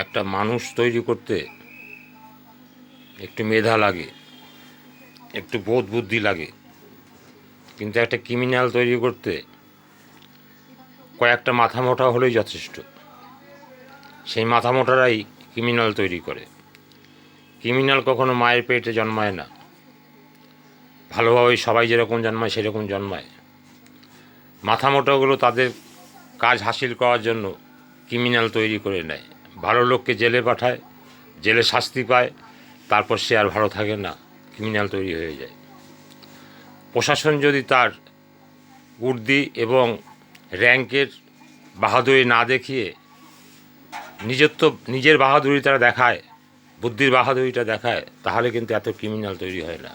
একটা মানুষ তৈরি করতে একটু মেধা লাগে, একটু বোধ বুদ্ধি লাগে, কিন্তু একটা ক্রিমিনাল তৈরি করতে কয়েকটা মাথা মোটা হলেই যথেষ্ট। সেই মাথা মোটারাই ক্রিমিনাল তৈরি করে। ক্রিমিনাল কখনো মায়ের পেটে জন্মায় না, ভালোভাবে সবাই যেরকম জন্মায় সেরকম জন্মায়। মাথা মোটাগুলো তাদের কাজ হাসিল করার জন্য ক্রিমিনাল তৈরি করে নেয়, ভালো লোককে জেলে পাঠায়, জেলে শাস্তি পায়, তারপর সে আর ভালো থাকে না, ক্রিমিনাল তৈরি হয়ে যায়। প্রশাসন যদি তার উর্দি এবং র্যাঙ্কের বাহাদুরি না দেখিয়ে নিজের বাহাদুরি তারা দেখায়, বুদ্ধির বাহাদুরিটা দেখায়, তাহলে কিন্তু এত ক্রিমিনাল তৈরি হয় না।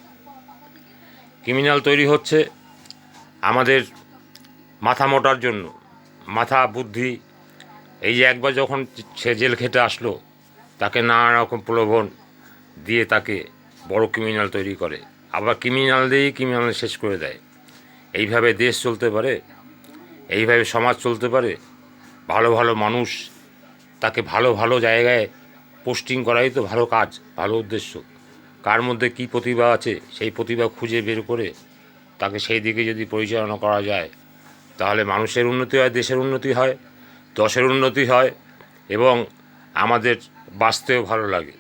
ক্রিমিনাল তৈরি হচ্ছে আমাদের মাথা মোটার জন্য, মাথা বুদ্ধি। এই যে একবার যখন সে জেল খেটে আসলো, তাকে নানা রকম প্রলোভন দিয়ে তাকে বড় ক্রিমিনাল তৈরি করে, আবার ক্রিমিনাল দিয়েই ক্রিমিনাল শেষ করে দেয়। এইভাবে দেশ চলতে পারে? এইভাবে সমাজ চলতে পারে? ভালো ভালো মানুষ, তাকে ভালো ভালো জায়গায় পোস্টিং করাই তো ভালো কাজ, ভালো উদ্দেশ্য। কার মধ্যে কী প্রতিভা আছে সেই প্রতিভা খুঁজে বের করে তাকে সেই দিকে যদি পরিচালনা করা যায়, তাহলে মানুষের উন্নতি হয়, দেশের উন্নতি হয়, দশের উন্নতি হয়, এবং আমাদের বাঁচতেও ভালো লাগে।